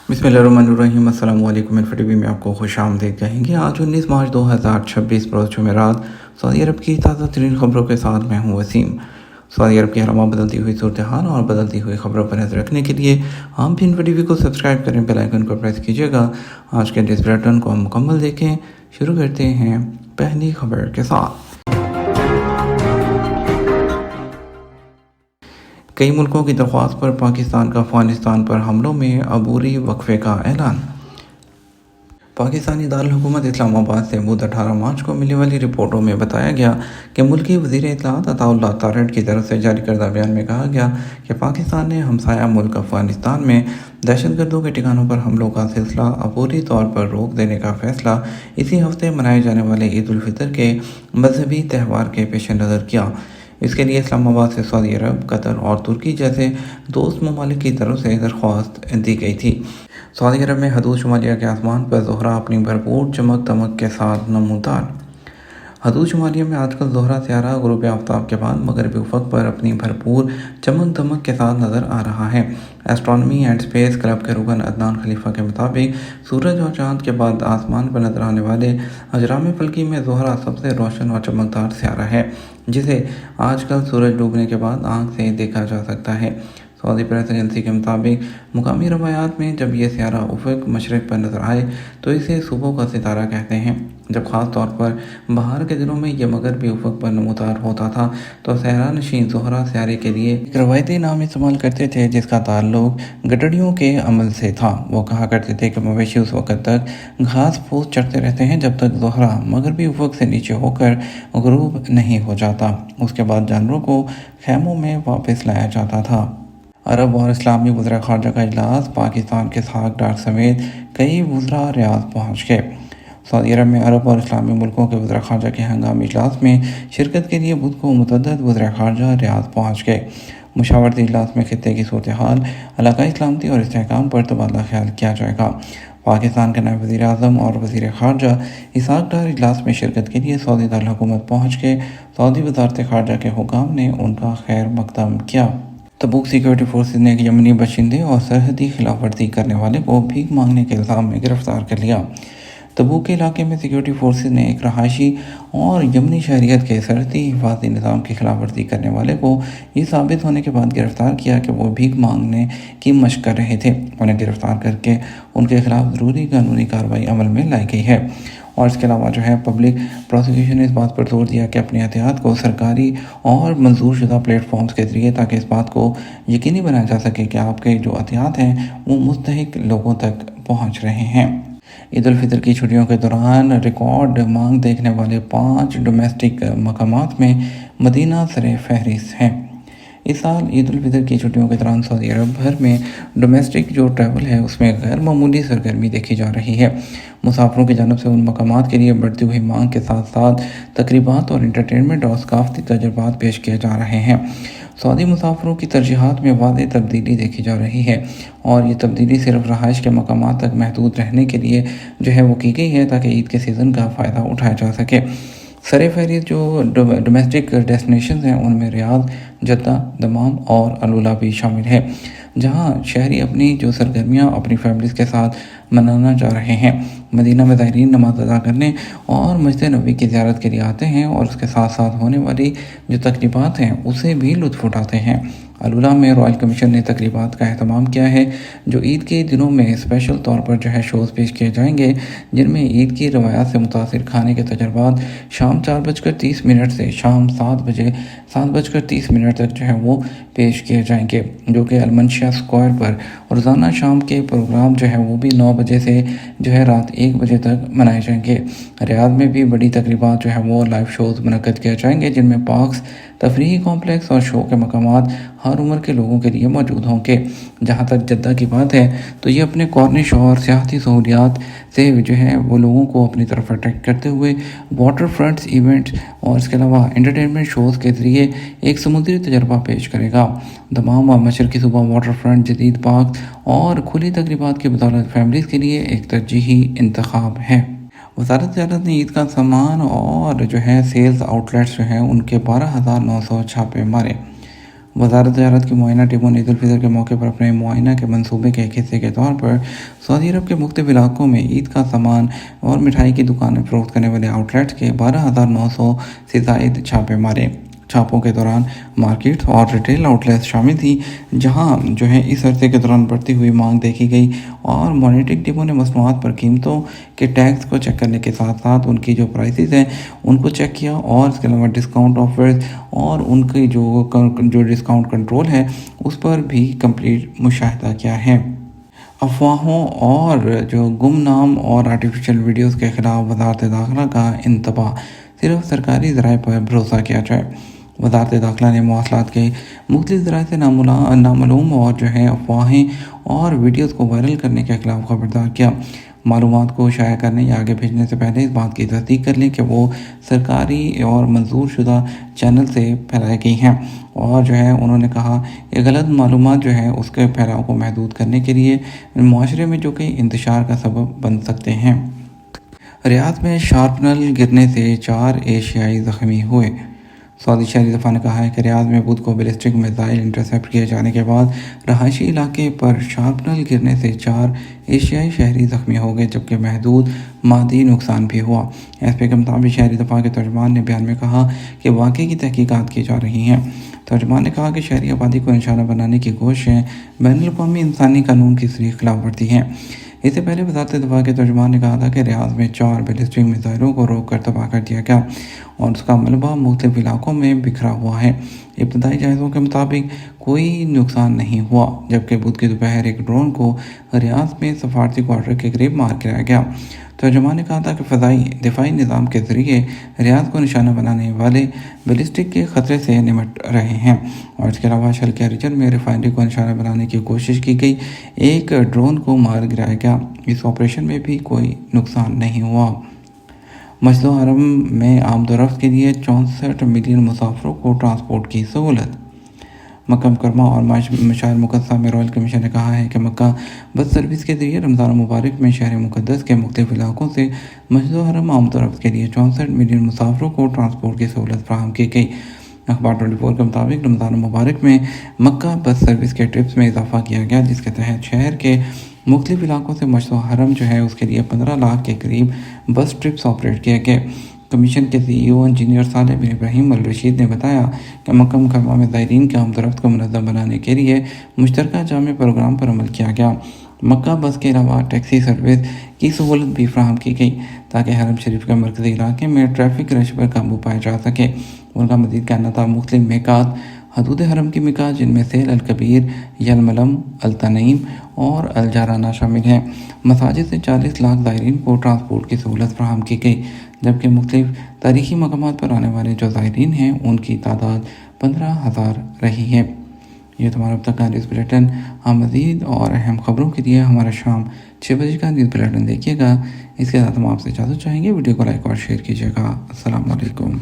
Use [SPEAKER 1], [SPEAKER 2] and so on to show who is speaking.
[SPEAKER 1] बिस्मिल्लाहिर्रहमानिर्रहीम। अस्सलाम वालेकुम। टीवी में आपको खुश आमदीद कहेंगे। आज 19 मार्च 2026 रोज़ जुमेरात सऊदी अरब की ताज़ा तरीन खबरों के साथ मैं हूँ वसीम। सऊदी अरब की हर माह बदलती हुई सूरत हाल और बदलती हुई खबरों पर नजर रखने के लिए आप भी टीवी को सब्सक्राइब करें, बेल आइकन को प्रेस कीजिएगा। आज के इस बुलेटिन को हम मुकम्मल देखें। शुरू करते हैं पहली खबर के साथ। कई मुल्कों की दरख्वास्त पर पाकिस्तान का अफगानिस्तान पर हमलों में अबूरी वक्फे का ऐलान। पाकिस्तानी दारुल-हुकूमत इस्लामाबाद से बुध 18 मार्च को मिलने वाली रिपोर्टों में बताया गया कि मुल्की वज़ीर इत्तलात अताउल्लाह तारड़ की तरफ से जारी करदा बयान में कहा गया कि पाकिस्तान ने हमसाया मुल्क अफगानिस्तान में दहशतगर्दों के ठिकानों पर हमलों का सिलसिला अबूरी तौर पर रोक देने का फैसला इसी हफ्ते मनाए जाने वाले ईद उल फितर के मजहबी त्यौहार के पेश नज़र किया। इसके लिए इस्लामाबाद से सऊदी अरब, कतर और तुर्की जैसे दोस्त ममालिक की तरफ से दरख्वास्त दी गई थी। सऊदी अरब में हदूद शुमालिया के आसमान पर ज़ोहरा अपनी भरपूर चमक दमक के साथ नमूदार। हदूद शुमालिया में आजकल ज़ोहरा सियारा गुरूब आफ्ताब के बाद मगरबी उफ़क़ पर अपनी भरपूर चमक दमक के साथ नज़र आ रहा है। एस्ट्रोनॉमी एंड स्पेस क्लब के रुकन अदनान खलीफा के मुताबिक सूरज और चाँद के बाद आसमान पर नजर आने वाले अजराम फल्की में ज़ोहरा सबसे रोशन और चमकदार सियारा है, जिसे आजकल सूरज डूबने के बाद आँख से देखा जा सकता है। सऊदी प्रेस एजेंसी के मुताबिक मुकामी रवायात में जब यह सियारा उफ़क़ मशरिक़ पर नज़र आए तो इसे सुबह का सितारा कहते हैं। जब ख़ास तौर पर बाहर के दिनों में यह मगरबी उफ़क़ पर नमूदार होता था तो सहरा नशीन ज़ोहरा सियारे के लिए एक रवायती नाम इस्तेमाल करते थे जिसका ताल्लुक गडरियों के अमल से था। वो कहा करते थे कि मवेशी उस वक़्त तक घास फूस चढ़ते रहते हैं जब तक ज़ोहरा मगरबी उफ़क़ से नीचे होकर गुरूब नहीं हो जाता। उसके बाद जानवरों को खैमों में वापस लाया जाता था। अरब और इस्लामी वज़ीर ख़ारजा का इजलास, पाकिस्तान के साख डार समेत कई वज़रा रियाद पहुँच गए। सऊदी अरब में अरब और इस्लामी मुल्कों के वज़ीर ख़ारजा के हंगामी इजलास में शिरकत के लिए बुध को मुतअद्दिद वज़ीर ख़ारजा रियाद पहुँच गए। मुशावरती इजलास में खित्ते की सूरत हाल, इलाकाई सलामती और इस्तेहकाम पर तबादला ख्याल किया जाएगा। पाकिस्तान के नायब वज़ीर आज़म और वज़ीर ख़ारजा इसाक डार इजलास में शिरकत के लिए सऊदी दारुल-हुकूमत पहुँच के सऊदी वज़ारत ख़ारजा के हुकाम ने उनका खैर मक़दम किया। तबूक सिक्योरिटी फोर्सेज ने एक यमनी बशिंदे और सरहदी खिलाफ वर्जी करने वाले को भीख मांगने के इल्ज़ाम में गिरफ्तार कर लिया। तबूक के इलाके में सिक्योरिटी फोर्सेज ने एक रहायशी और यमनी शहरियत के सरहदी हिफाजती निज़ाम की खिलाफ वर्जी करने वाले को ये साबित होने के बाद गिरफ्तार किया कि वो भीख मांगने की मशक़ कर रहे थे। उन्हें गिरफ्तार करके उनके खिलाफ ज़रूरी कानूनी कार्रवाई अमल में लाई गई है। और इसके अलावा पब्लिक प्रोसिक्यूशन ने इस बात पर जोर दिया कि अपनी एहतियात को सरकारी और मंजूर शुदा प्लेटफॉर्म्स के ज़रिए, ताकि इस बात को यकीनी बनाया जा सके कि आपके जो एहतियात हैं वो मुस्तहिक लोगों तक पहुंच रहे हैं। ईद उल फितर की छुट्टियों के दौरान रिकॉर्ड मांग देखने वाले 5 डोमेस्टिक मकामात में मदीना सरे फहरिस्त हैं। इस साल ईद उल फितर की छुट्टियों के दौरान सऊदी अरब भर में डोमेस्टिक जो ट्रैवल है उसमें गैर मामूली सरगर्मी देखी जा रही है। मुसाफिरों की जानब से उन मकामात के लिए बढ़ती हुई मांग के साथ साथ तकरीबात और इंटरटेनमेंट और सकाफती तजुर्बात पेश किए जा रहे हैं। सऊदी मुसाफिरों की तरजीहात में वाज़ेह तब्दीली देखी जा रही है और ये तब्दीली सिर्फ रहाइश के मकामात तक महदूद रहने के लिए वो की गई है ताकि ईद के सीज़न का फ़ायदा उठाया जा सके। सरे फहरिस्त जो डोमेस्टिक डेस्टिनेशन हैं उनमें रियाद, जद्दा, दमाम और अलुला भी शामिल है, जहां शहरी अपनी जो सरगर्मियां अपनी फैमिलीज़ के साथ मनाना जा रहे हैं। मदीना में ज़ायरीन नमाज अदा करने और मस्जिद नबी की ज़ियारत के लिए आते हैं और उसके साथ साथ होने वाली जो तकरीबात हैं उसे भी लुत्फ़ उठाते हैं। अलुला में रॉयल कमीशन ने तकरीबात का अहतमाम किया है जो ईद के दिनों में स्पेशल तौर पर शोज़ पेश किए जाएंगे, जिनमें ईद की रवायात से मुतासिर खाने के तजर्बात शाम 4:30 से शाम 7:30 तक वो पेश किए जाएंगे, जो कि अलमनशिया स्क्वायर पर। रोज़ाना शाम के प्रोग्राम वो भी 9 बजे से रात 1 बजे तक मनाए जाएंगे। रियाद में भी बड़ी तकरीबात वो लाइव शोज़ मुनक़्क़द किए जाएंगे, जिनमें पार्क्स, तफरीही कॉम्प्लेक्स और शो के मकामात हर उम्र के लोगों के लिए मौजूद होंगे। जहाँ तक जद्दा की बात है तो ये अपने कॉर्निश और सियाहती सहूलियात से वो लोगों को अपनी तरफ अट्रैक्ट करते हुए वाटर फ्रंट्स इवेंट्स और इसके अलावा एंटरटेनमेंट शोज़ के ज़रिए एक समुद्री तजर्बा पेश करेगा। दमाम और मशरक़ी सूबा वाटर फ्रंट, जदीद पार्क और खुली तकरीबात की बदौलत फैमिलीज़ के लिए एक तरजीही इंतखाब है। वज़ारत ज़ियारत ने ईद का सामान और सेल्स आउटलेट्स उनके 12,900 छापे मारे। वजारत तजारत की मुआयना टीमों ने ईद उल फितर के मौके पर अपने मुआयना के मंसूबे के एक हिस्से के तौर पर सऊदी अरब के मुख्तलिफ इलाकों में ईद का सामान और मिठाई की दुकानें फरोख्त करने वाले आउटलेट्स के 12,900 से जायद छापे मारे। छापों के दौरान मार्केट्स और रिटेल आउटलेट्स शामिल थी, जहां जो है इस अरसे के दौरान बढ़ती हुई मांग देखी गई और मॉनिटरिंग टीमों ने मसनूआत पर कीमतों के टैक्स को चेक करने के साथ साथ उनकी जो प्राइसेस हैं उनको चेक किया और इसके अलावा डिस्काउंट ऑफर्स और उनकी जो डिस्काउंट कंट्रोल है उस पर भी कंप्लीट मुशाहिदा किया है। अफवाहों और जो गुमनाम और आर्टिफिशियल वीडियोस के खिलाफ वजारत दाखिला का इंतबाह, सिर्फ सरकारी ज़राए पर भरोसा किया जाए। वजारत दाखिला ने मवासलात के मुख्तलिफ ज़राए से नामालूम और जो है अफवाहें और वीडियोस को वायरल करने के खिलाफ खबरदार किया। मालूमात को शाया करने या आगे भेजने से पहले इस बात की तस्दीक कर लें कि वो सरकारी और मंजूर शुदा चैनल से फैलाई गई हैं और जो है उन्होंने कहा कि गलत मालूमात जो है उसके फैलाव को महदूद करने के लिए माशरे में जो कि इंतशार का सबब बन सकते हैं। रियाद में शार्पनल गिरने से 4 एशियाई ज़ख्मी हुए। सऊदी शहरी दफ़ा ने कहा है कि रियाद में बुध को बैलिस्टिक मिसाइल इंटरसेप्ट किए जाने के बाद रहायशी इलाके पर शार्पनल गिरने से 4 एशियाई शहरी ज़ख्मी हो गए, जबकि महदूद मादी नुकसान भी हुआ। एसपी के मुताबिक शहरी दफ़ा के तर्जमान ने बयान में कहा कि वाक़े की तहकीकात की जा रही हैं। तर्जमान ने कहा कि शहरी आबादी को निशाना बनाने की कोशिशें बैनुल-अक़वामी इंसानी कानून की सरीह खिलाफ वर्जी हैं। इससे पहले वज़ारत दिफा के तर्जुमान ने कहा था कि रियाद में 4 बैलिस्टिक मिसाइलों को रोक कर तबाह कर दिया गया और उसका मलबा मुख्तलिफ इलाकों में बिखरा हुआ है। इब्तदाई जायज़ों के मुताबिक कोई नुकसान नहीं हुआ, जबकि बुध की दोपहर एक ड्रोन को रियाद में सफारती क्वार्टर के करीब मार गिराया गया। तर्जुमान ने कहा था कि फ़ज़ाई दिफाई निज़ाम के ज़रिए रियाद को निशाना बनाने वाले बैलिस्टिक के ख़तरे से निमट रहे हैं और इसके अलावा शल्किया रीजन में रिफाइनरी को निशाना बनाने की कोशिश की गई, एक ड्रोन को मार गिराया गया। इस ऑपरेशन में भी कोई नुकसान नहीं हुआ। मस्जिद हरम में आमदोरफ्त के लिए 64 मिलियन मुसाफिरों को ट्रांसपोर्ट की सहूलत। मक्का मुकरमा और मशार मुक़द्दसा में रॉयल कमीशन ने कहा है कि मक्का बस सर्विस के जरिए रमज़ान मुबारक में शहर मुक़द्दस के मुख्तलिफ इलाकों से मस्जिद हरम आमदोरफ्त के लिए 64 मिलियन मुसाफिरों को ट्रांसपोर्ट की सहूलत फराहम की गई। अखबार 24 के मुताबिक रमज़ान मुबारक में मक्का बस सर्विस के ट्रिप्स में इजाफा किया गया, जिसके तहत शहर के मुख्तलिफ इलाकों से मस्जिद हरम जो है उसके लिए 15 लाख के करीब बस ट्रिप्स ऑपरेट किए गए। कमीशन के CEO इंजीनियर सालेह बिन इब्राहिम अल रशीद ने बताया कि मक्का मुकरमा में ज़ायरीन के आमदरफ्त को मुनज़्ज़म बनाने के लिए मुश्तरका जामे प्रोग्राम पर अमल किया गया। मक्का बस के अलावा टैक्सी सर्विस की सहूलत भी फराहम की गई ताकि हरम शरीफ के मरकज़ी इलाके में ट्रैफिक रश पर काबू पाया जा सके। उनका मज़ीद कहना था मुख्तलिफ मिकात हदूद हरम की मिकात जिनमें से अल कबीर, यलमलम, अल तनईम और अल जाराना शामिल हैं। मसाजिद से 40 लाख ज़ायरीन को ट्रांसपोर्ट की सहूलत फराहम की गई, जबकि मुख्तलिफ तारीख़ी मकामात पर आने वाले जो ज़ायरीन हैं उनकी तादाद 15,000 रही है। ये तुम्हारा अब तक का न्यूज़ बुलेटिन। हम मज़ीद और अहम खबरों के लिए हमारा शाम 6 बजे का न्यूज़ बुलेटिन देखिएगा। इसके साथ हम आपसे इजाज़त चाहेंगे। वीडियो को लाइक और शेयर कीजिएगा। अस्सलाम वालेकुम।